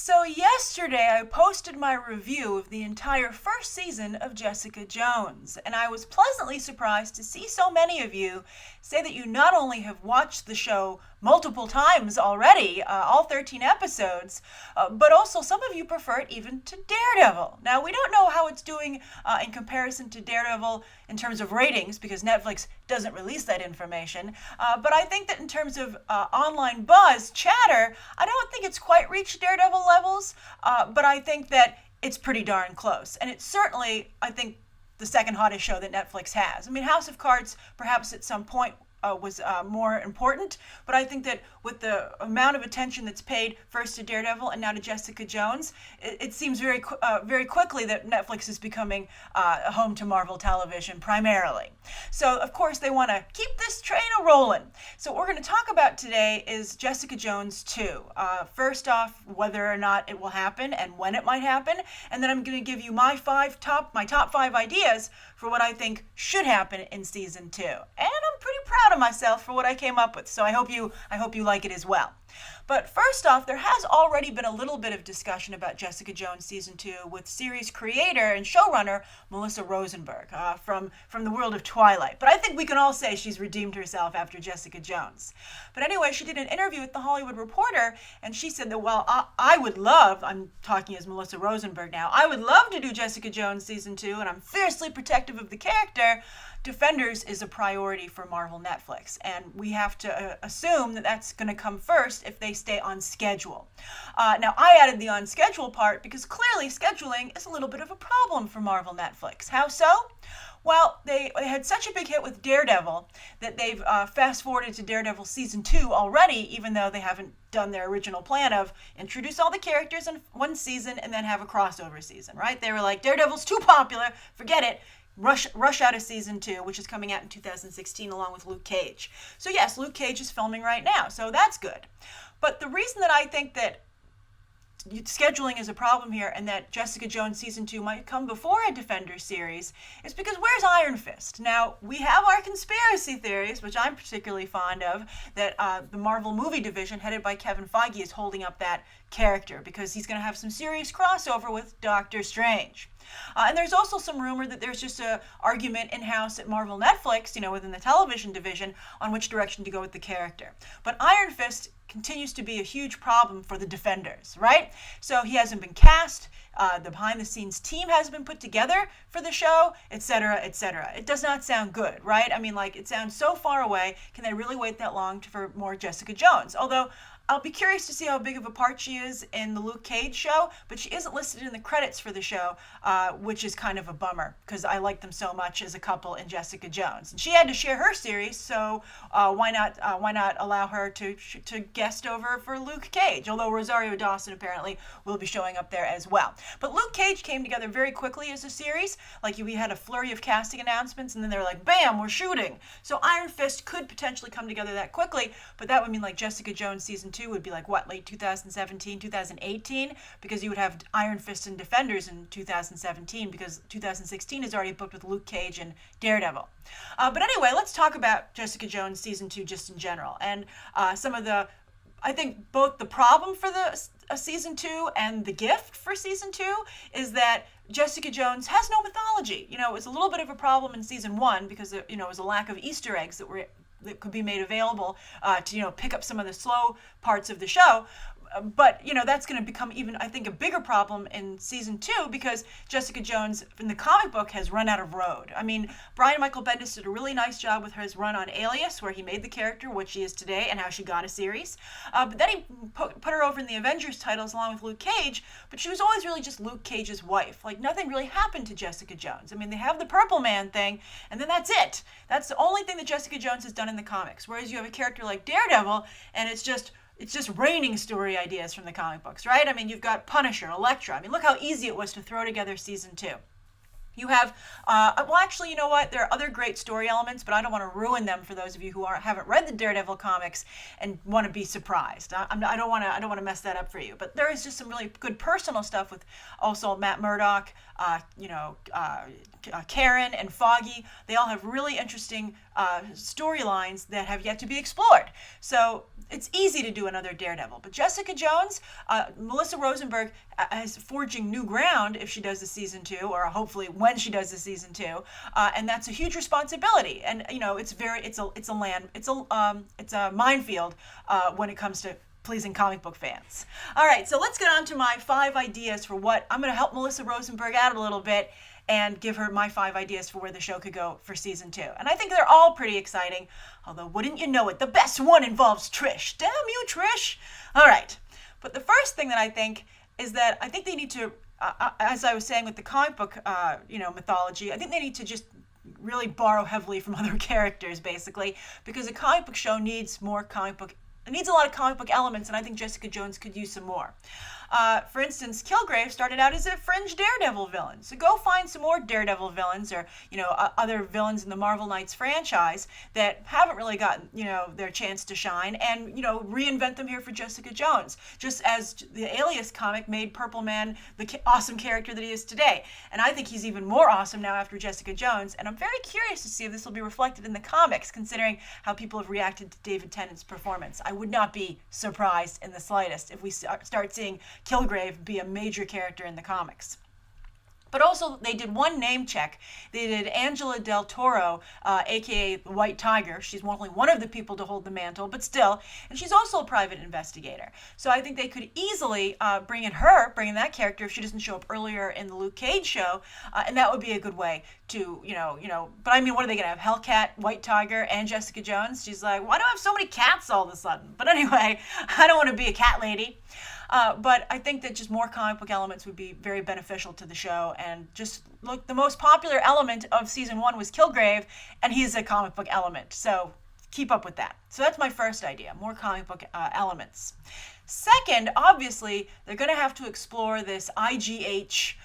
So yesterday I posted my review of the entire first season of Jessica Jones, and I was pleasantly surprised to see so many of you say that you not only have watched the show multiple times already, all 13 episodes, but also some of you prefer it even to Daredevil. Now, we don't know how it's doing in comparison to Daredevil in terms of ratings, because Netflix doesn't release that information, but I think that in terms of online buzz, chatter, I don't think it's quite reached Daredevil levels, but I think that it's pretty darn close. And it's certainly, I think, the second hottest show that Netflix has. I mean, House of Cards perhaps at some point was more important, but I think that with the amount of attention that's paid first to Daredevil and now to Jessica Jones, it seems very quickly that Netflix is becoming a home to Marvel Television primarily. So of course they want to keep this train a-rolling. So what we're going to talk about today is Jessica Jones 2. First off, whether or not it will happen and when it might happen, and then I'm going to give you my top five ideas for what I think should happen in season 2. And I'm pretty proud of myself for what I came up with, so I hope you like it as well. But first off, there has already been a little bit of discussion about Jessica Jones Season 2 with series creator and showrunner Melissa Rosenberg from the world of Twilight. But I think we can all say she's redeemed herself after Jessica Jones. But anyway, she did an interview with The Hollywood Reporter, and she said that, well, I would love, I'm talking as Melissa Rosenberg now, I would love to do Jessica Jones Season 2, and I'm fiercely protective of the character. Defenders is a priority for Marvel Netflix, and we have to assume that that's going to come first if they stay on schedule. Now, I added the on schedule part because clearly scheduling is a little bit of a problem for Marvel Netflix. How so? Well, they had such a big hit with Daredevil that they've fast-forwarded to Daredevil Season 2 already, even though they haven't done their original plan of introduce all the characters in one season and then have a crossover season, right? They were like, Daredevil's too popular, forget it. Rush out of season 2, which is coming out in 2016 along with Luke Cage. So yes, Luke Cage is filming right now, so that's good. But the reason that I think that scheduling is a problem here and that Jessica Jones Season 2 might come before a Defenders series is because where's Iron Fist? Now, we have our conspiracy theories, which I'm particularly fond of, that the Marvel movie division headed by Kevin Feige is holding up that character because he's going to have some serious crossover with Doctor Strange. And there's also some rumor that there's just an argument in-house at Marvel Netflix, within the television division, on which direction to go with the character. But Iron Fist continues to be a huge problem for the Defenders, right? So he hasn't been cast, the behind-the-scenes team hasn't been put together for the show, etc., etc. It does not sound good, right? I mean, it sounds so far away. Can they really wait that long for more Jessica Jones? Although, I'll be curious to see how big of a part she is in the Luke Cage show, but she isn't listed in the credits for the show, which is kind of a bummer because I like them so much as a couple in Jessica Jones. And she had to share her series, so why not allow her to guest over for Luke Cage? Although Rosario Dawson apparently will be showing up there as well. But Luke Cage came together very quickly as a series. We had a flurry of casting announcements, and then they were like, bam, we're shooting. So Iron Fist could potentially come together that quickly, but that would mean Jessica Jones Season 2 would be late 2017, 2018, because you would have Iron Fist and Defenders in 2017, because 2016 is already booked with Luke Cage and Daredevil. But anyway, let's talk about Jessica Jones Season 2 just in general. And some of the, I think both the problem for the Season 2 and the gift for Season 2 is that Jessica Jones has no mythology. It was a little bit of a problem in Season 1 because it was a lack of Easter eggs that could be made available to pick up some of the slow parts of the show. But, that's going to become even, I think, a bigger problem in Season 2 because Jessica Jones, in the comic book, has run out of road. I mean, Brian Michael Bendis did a really nice job with his run on Alias, where he made the character what she is today and how she got a series. But then he put her over in the Avengers titles along with Luke Cage, but she was always really just Luke Cage's wife. Nothing really happened to Jessica Jones. I mean, they have the Purple Man thing, and then that's it. That's the only thing that Jessica Jones has done in the comics. Whereas you have a character like Daredevil, and it's just raining story ideas from the comic books, right? I mean, you've got Punisher, Elektra. I mean, look how easy it was to throw together Season 2. You have, actually, you know what? There are other great story elements, but I don't want to ruin them for those of you who haven't read the Daredevil comics and want to be surprised. I don't want to mess that up for you. But there is just some really good personal stuff with also Matt Murdock, Karen and Foggy. They all have really interesting storylines that have yet to be explored. So it's easy to do another Daredevil. But Jessica Jones, Melissa Rosenberg is forging new ground if she does the season 2, or hopefully when she does the season 2, and that's a huge responsibility. And it's a minefield when it comes to pleasing comic book fans. All right, so let's get on to my 5 ideas for what I'm going to help Melissa Rosenberg out a little bit and give her my 5 ideas for where the show could go for season 2. And I think they're all pretty exciting, although wouldn't you know it, the best one involves Trish. Damn you, Trish! All right, but the first thing that I think is that I think they need to, as I was saying with the comic book, mythology, I think they need to just really borrow heavily from other characters, basically, because a comic book show needs more comic book. It needs a lot of comic book elements, and I think Jessica Jones could use some more. For instance, Kilgrave started out as a fringe Daredevil villain. So go find some more Daredevil villains or, other villains in the Marvel Knights franchise that haven't really gotten, their chance to shine and, reinvent them here for Jessica Jones. Just as the Alias comic made Purple Man the awesome character that he is today. And I think he's even more awesome now after Jessica Jones. And I'm very curious to see if this will be reflected in the comics, considering how people have reacted to David Tennant's performance. I would not be surprised in the slightest if we start seeing Kilgrave be a major character in the comics. But also, they did one name check. They did Angela Del Toro, a.k.a. the White Tiger. She's only one of the people to hold the mantle, but still. And she's also a private investigator. So I think they could easily bring in that character if she doesn't show up earlier in the Luke Cage show. And that would be a good way to, But I mean, what are they going to have? Hellcat, White Tiger, and Jessica Jones? She's like, why do I have so many cats all of a sudden? But anyway, I don't want to be a cat lady. But I think that just more comic book elements would be very beneficial to the show. And just look, the most popular element of season 1 was Kilgrave, and he's a comic book element. So keep up with that. So that's my first idea, more comic book elements. Second, obviously, they're going to have to explore this IGH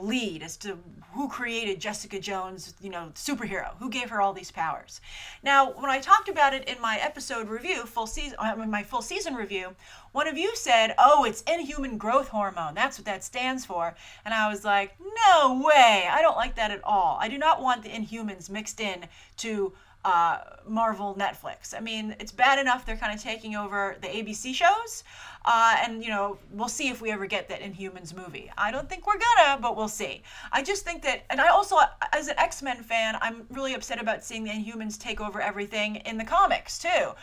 lead as to who created Jessica Jones, superhero, who gave her all these powers. Now, when I talked about it in my episode review, my full season review, one of you said, oh, it's inhuman growth hormone. That's what that stands for. And I was like, no way. I don't like that at all. I do not want the Inhumans mixed in to Marvel Netflix. I mean, it's bad enough they're kind of taking over the ABC shows, and we'll see if we ever get that Inhumans movie. I don't think we're gonna, but we'll see. I just think that, and I also, as an X-Men fan, I'm really upset about seeing the Inhumans take over everything in the comics too.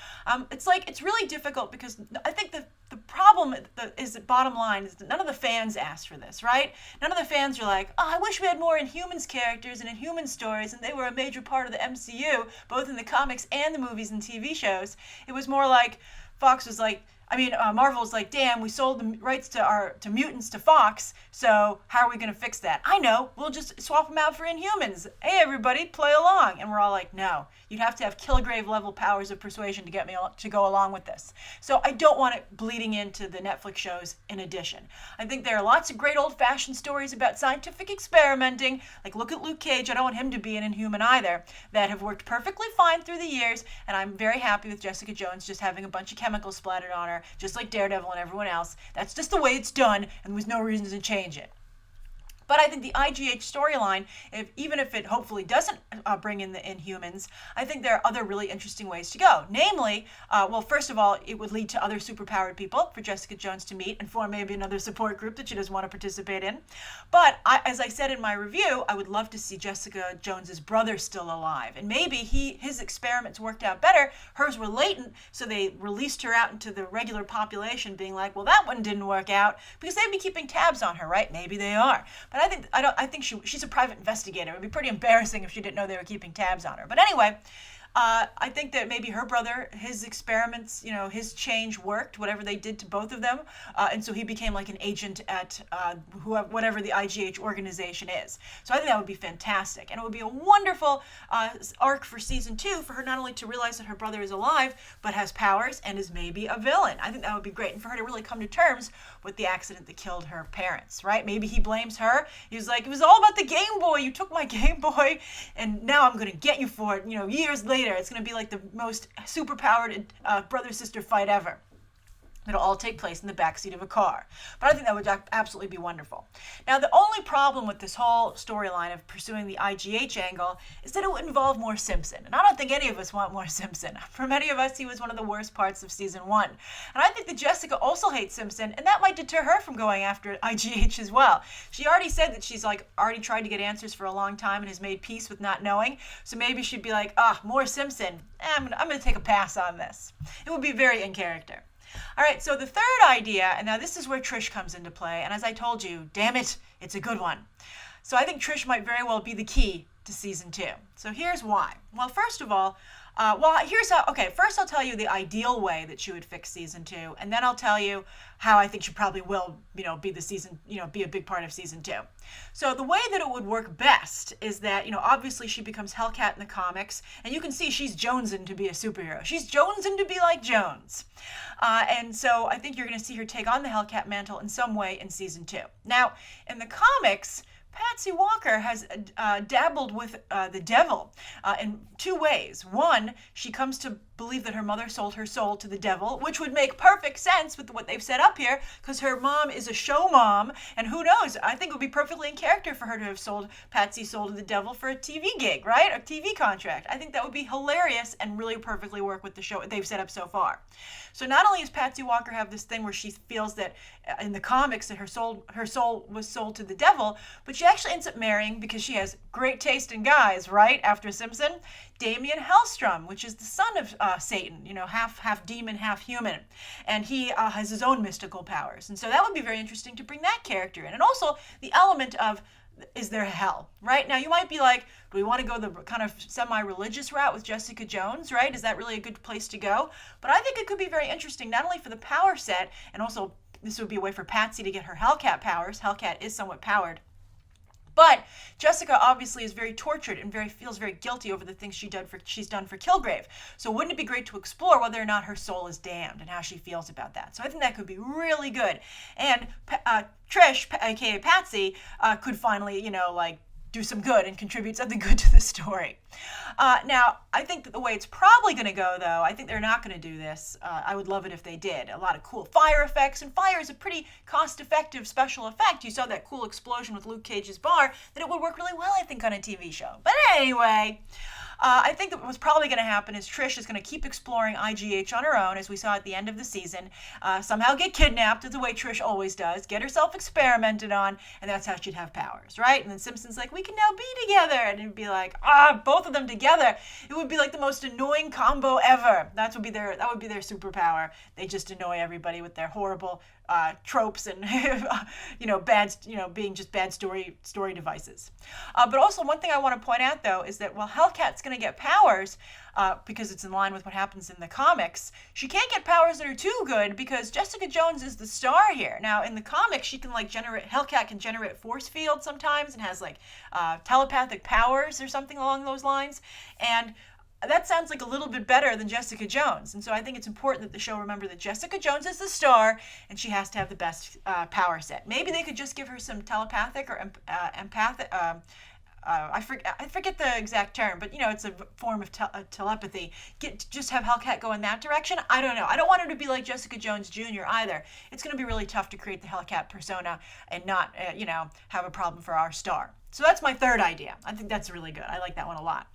It's really difficult because I think the problem is the bottom line is that none of the fans asked for this, right? None of the fans are like, oh, I wish we had more Inhumans characters and Inhuman stories, and they were a major part of the MCU, both in the comics and the movies and TV shows. It was more like Marvel was like, damn, we sold the rights to mutants to Fox, so how are we going to fix that? I know, we'll just swap them out for Inhumans. Hey, everybody, play along. And we're all like, no, you'd have to have Kilgrave-level powers of persuasion to get me to go along with this. So I don't want it bleeding into the Netflix shows in addition. I think there are lots of great old-fashioned stories about scientific experimenting, like look at Luke Cage, I don't want him to be an Inhuman either, that have worked perfectly fine through the years, and I'm very happy with Jessica Jones just having a bunch of chemicals splattered on her, just like Daredevil and everyone else. That's just the way it's done, and there's no reason to change it. But I think the IGH storyline, even if it hopefully doesn't bring in the Inhumans, I think there are other really interesting ways to go. Namely, first of all, it would lead to other superpowered people for Jessica Jones to meet and form maybe another support group that she doesn't want to participate in. But as I said in my review, I would love to see Jessica Jones's brother still alive. And maybe his experiments worked out better. Hers were latent, so they released her out into the regular population, being like, well, that one didn't work out, because they'd be keeping tabs on her, right? Maybe they are. But I think she's a private investigator. It would be pretty embarrassing if she didn't know they were keeping tabs on her. But anyway, I think that maybe her brother, his experiments, his change worked, whatever they did to both of them. And so he became like an agent at whatever the IGH organization is. So I think that would be fantastic. And it would be a wonderful arc for season 2 for her not only to realize that her brother is alive, but has powers and is maybe a villain. I think that would be great. And for her to really come to terms with the accident that killed her parents, right? Maybe he blames her. He was like, it was all about the Game Boy. You took my Game Boy, and now I'm going to get you for it, years later. It's going to be like the most superpowered brother-sister fight ever. It'll all take place in the backseat of a car. But I think that would absolutely be wonderful. Now, the only problem with this whole storyline of pursuing the IGH angle is that it would involve more Simpson. And I don't think any of us want more Simpson. For many of us, he was one of the worst parts of season 1. And I think that Jessica also hates Simpson, and that might deter her from going after IGH as well. She already said that she's already tried to get answers for a long time and has made peace with not knowing. So maybe she'd be like, more Simpson. I'm going to take a pass on this. It would be very in character. All right, so the third idea, and now this is where Trish comes into play, and as I told you, damn it, it's a good one. So I think Trish might very well be the key to season 2. So here's why. Well, first of all, first I'll tell you the ideal way that she would fix season 2, and then I'll tell you how I think she probably will, be a big part of season 2. So the way that it would work best is that, obviously she becomes Hellcat in the comics, and you can see she's jonesing to be a superhero. She's jonesing to be like Jones. And so I think you're going to see her take on the Hellcat mantle in some way in season 2. Now, in the comics, Patsy Walker has dabbled with the devil in 2 ways. One, she comes to believe that her mother sold her soul to the devil, which would make perfect sense with what they've set up here, because her mom is a show mom, and who knows, I think it would be perfectly in character for her to have sold Patsy's soul to the devil for a TV gig, right? A TV contract. I think that would be hilarious and really perfectly work with the show they've set up so far. So not only does Patsy Walker have this thing where she feels that in the comics that her soul was sold to the devil, but she actually ends up marrying, because she has great taste in guys, right? After Simpson, Damien Hellstrom, which is the son of Satan, half demon, half human. And he has his own mystical powers. And so that would be very interesting to bring that character in. And also the element of, is there hell, right? Now, you might be like, do we want to go the kind of semi-religious route with Jessica Jones, right? Is that really a good place to go? But I think it could be very interesting, not only for the power set, and also this would be a way for Patsy to get her Hellcat powers. Hellcat is somewhat powered. But Jessica obviously is very tortured and feels very guilty over the things she's done for Kilgrave. So wouldn't it be great to explore whether or not her soul is damned and how she feels about that? So I think that could be really good. And Trish, aka Patsy, could finally, do some good and contribute something good to the story. Now, I think that the way it's probably going to go, though, I think they're not going to do this. I would love it if they did. A lot of cool fire effects, and fire is a pretty cost-effective special effect. You saw that cool explosion with Luke Cage's bar, that it would work really well, I think, on a TV show. But anyway, I think that what's probably going to happen is Trish is going to keep exploring IGH on her own, as we saw at the end of the season, somehow get kidnapped, as the way Trish always does, get herself experimented on, and that's how she'd have powers, right? And then Simpson's like, we can now be together, and it'd be like, both of them together. It would be like the most annoying combo ever. That would be their superpower. They just annoy everybody with their horrible tropes and being just bad story devices. But also, one thing I want to point out, though, is that while Hellcat's going to get powers, because it's in line with what happens in the comics, she can't get powers that are too good, because Jessica Jones is the star here. Now, in the comics, she can Hellcat can generate force fields sometimes and has telepathic powers or something along those lines. And that sounds like a little bit better than Jessica Jones. And so I think it's important that the show remember that Jessica Jones is the star, and she has to have the best power set. Maybe they could just give her some telepathic or empathic. I forget the exact term, but it's a form of telepathy. Just have Hellcat go in that direction. I don't know. I don't want her to be like Jessica Jones Jr. either. It's going to be really tough to create the Hellcat persona and not, have a problem for our star. So that's my third idea. I think that's really good. I like that one a lot.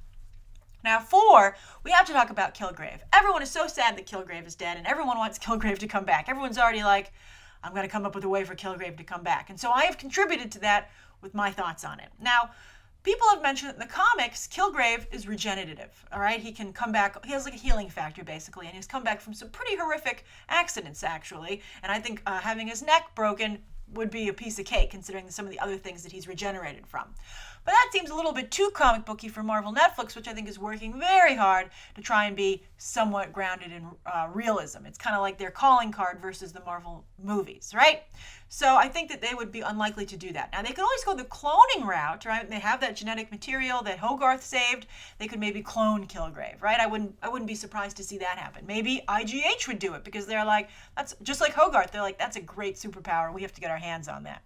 Now, 4, we have to talk about Kilgrave. Everyone is so sad that Kilgrave is dead, and everyone wants Kilgrave to come back. Everyone's already like, I'm going to come up with a way for Kilgrave to come back. And so I have contributed to that with my thoughts on it. Now, people have mentioned that in the comics, Kilgrave is regenerative, all right? He can come back. He has a healing factor, basically, and he's come back from some pretty horrific accidents, actually. And I think having his neck broken would be a piece of cake, considering some of the other things that he's regenerated from. But that seems a little bit too comic booky for Marvel Netflix, which I think is working very hard to try and be somewhat grounded in realism. It's kind of like their calling card versus the Marvel movies, right? So I think that they would be unlikely to do that. Now, they could always go the cloning route, right? They have that genetic material that Hogarth saved. They could maybe clone Kilgrave, right? I wouldn't be surprised to see that happen. Maybe IGH would do it, because they're like, that's just like Hogarth. They're like, that's a great superpower. We have to get our hands on that.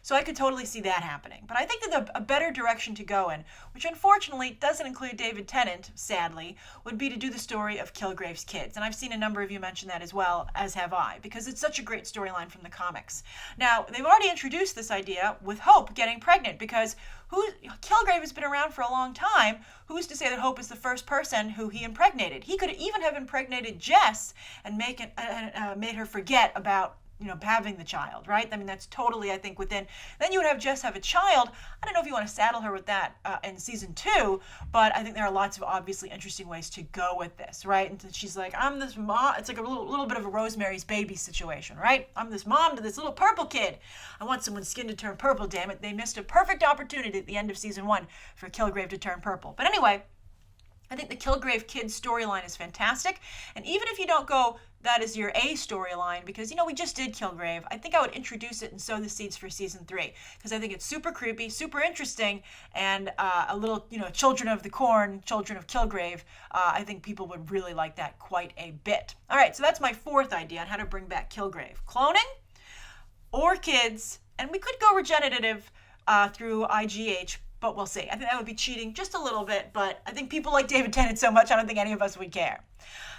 So I could totally see that happening. But I think that a better direction to go in, which unfortunately doesn't include David Tennant, sadly, would be to do the story of Kilgrave's kids. And I've seen a number of you mention that as well, as have I, because it's such a great storyline from the comics. Now, they've already introduced this idea with Hope getting pregnant, because Kilgrave has been around for a long time. Who's to say that Hope is the first person who he impregnated? He could even have impregnated Jess and made her forget about having the child, right? I mean, that's totally, I think, within. Then you would have Jess have a child. I don't know if you want to saddle her with that in season 2, but I think there are lots of obviously interesting ways to go with this, right? And she's like, I'm this mom. It's like a little bit of a Rosemary's Baby situation, right? I'm this mom to this little purple kid. I want someone's skin to turn purple, damn it. They missed a perfect opportunity at the end of season 1 for Kilgrave to turn purple. But anyway, I think the Kilgrave kids storyline is fantastic. And even if you don't go that is your A storyline, because, we just did Kilgrave, I think I would introduce it and sow the seeds for season 3, because I think it's super creepy, super interesting, and a little, Children of the Corn, Children of Kilgrave. I think people would really like that quite a bit. All right, so that's my 4th idea on how to bring back Kilgrave. Cloning or kids, and we could go regenerative through IGH, but we'll see. I think that would be cheating just a little bit, but I think people like David Tennant so much, I don't think any of us would care.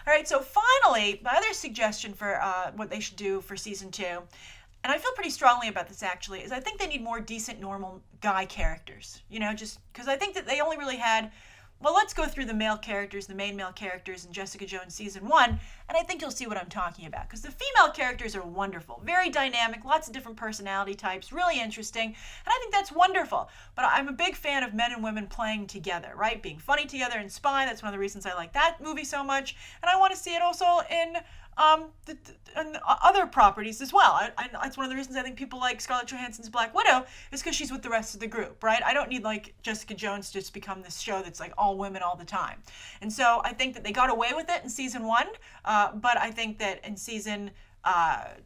All right, so finally, my other suggestion for what they should do for season 2, and I feel pretty strongly about this actually, is I think they need more decent, normal guy characters. Just because I think that they only really had, well, let's go through the male characters, the main male characters in Jessica Jones season 1, and I think you'll see what I'm talking about. Because the female characters are wonderful, very dynamic, lots of different personality types, really interesting, and I think that's wonderful. But I'm a big fan of men and women playing together, right? Being funny together in Spy, that's one of the reasons I like that movie so much, and I want to see it also in other properties as well. It's one of the reasons I think people like Scarlett Johansson's Black Widow is because she's with the rest of the group, right? I don't need like Jessica Jones to just become this show that's like all women all the time. And so I think that they got away with it in season 1, but I think that in season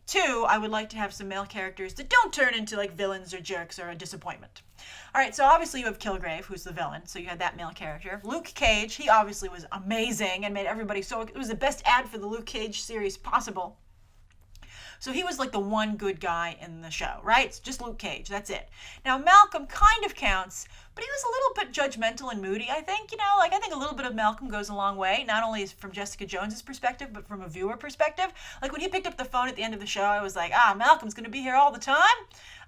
2, I would like to have some male characters that don't turn into like villains or jerks or a disappointment. All right, so obviously you have Kilgrave, who's the villain, so you had that male character. Luke Cage, he obviously was amazing and made everybody it was the best ad for the Luke Cage series possible. So he was like the one good guy in the show, right? It's just Luke Cage, that's it. Now Malcolm kind of counts, but he was a little bit judgmental and moody, I think. I think a little bit of Malcolm goes a long way, not only from Jessica Jones's perspective, but from a viewer perspective. Like when he picked up the phone at the end of the show, I was like, Malcolm's going to be here all the time.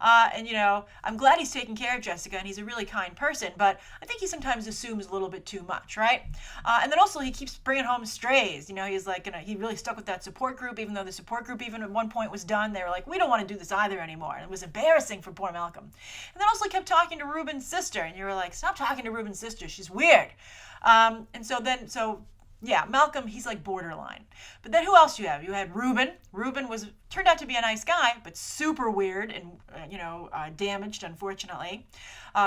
I'm glad he's taking care of Jessica, and he's a really kind person, but I think he sometimes assumes a little bit too much, right? And then also he keeps bringing home strays. He's like, he really stuck with that support group, even though the support group even at one point was done. They were like, we don't want to do this either anymore. And it was embarrassing for poor Malcolm. And then also he kept talking to Ruben's sister, and you were like, stop talking to Ruben's sister. She's weird. Yeah, Malcolm, he's like borderline. But then who else you have? You had Ruben. Ruben turned out to be a nice guy, but super weird and, damaged, unfortunately.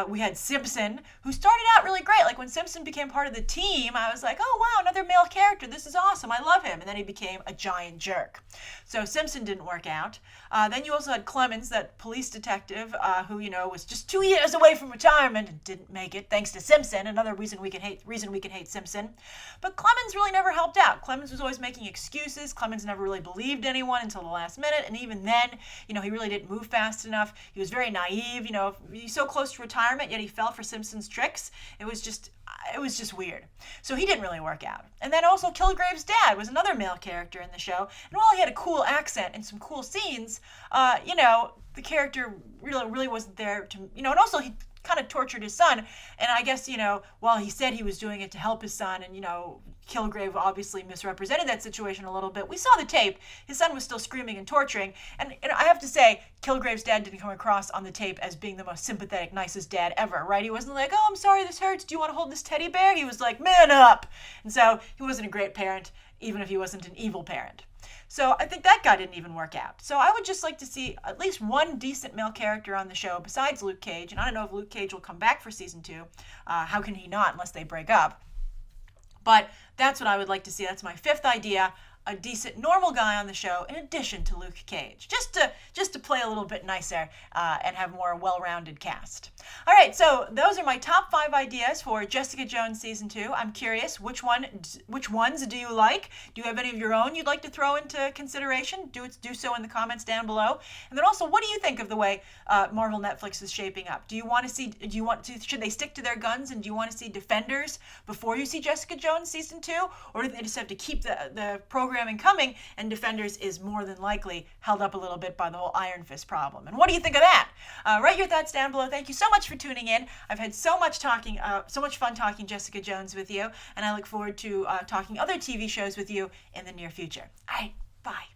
We had Simpson, who started out really great. Like when Simpson became part of the team, I was like, oh, wow, another male character. This is awesome. I love him. And then he became a giant jerk. So Simpson didn't work out. Then you also had Clemens, that police detective, who, was just 2 years away from retirement and didn't make it, thanks to Simpson. Another reason we can hate Simpson. But Clemens really never helped out. Clemens was always making excuses. Clemens never really believed anyone until the last minute. And even then, he really didn't move fast enough. He was very naive. He's so close to retirement, yet he fell for Simpson's tricks. It was just weird. So he didn't really work out. And then also Kilgrave's dad was another male character in the show. And while he had a cool accent and some cool scenes, the character really wasn't there to, and also he kind of tortured his son. And I guess, while he said he was doing it to help his son, and, Kilgrave obviously misrepresented that situation a little bit. We saw the tape. His son was still screaming and torturing. And I have to say, Kilgrave's dad didn't come across on the tape as being the most sympathetic, nicest dad ever, right? He wasn't like, oh, I'm sorry this hurts. Do you want to hold this teddy bear? He was like, man up. And so he wasn't a great parent, even if he wasn't an evil parent. So I think that guy didn't even work out. So I would just like to see at least one decent male character on the show besides Luke Cage. And I don't know if Luke Cage will come back for season 2. How can he not unless they break up? But that's what I would like to see. That's my 5th idea. a decent, normal guy on the show in addition to Luke Cage, just to play a little bit nicer and have more well-rounded cast. All right, so those are my top 5 ideas for Jessica Jones Season 2. I'm curious, which ones do you like? Do you have any of your own you'd like to throw into consideration? Do so in the comments down below. And then also, what do you think of the way Marvel Netflix is shaping up? Should they stick to their guns, and do you want to see Defenders before you see Jessica Jones Season 2? Or do they just have to keep the programming coming, and Defenders is more than likely held up a little bit by the whole Iron Fist problem? And what do you think of that? Write your thoughts down below. Thank you so much for tuning in. I've had so much fun talking Jessica Jones with you, and I look forward to talking other TV shows with you in the near future. All right, bye.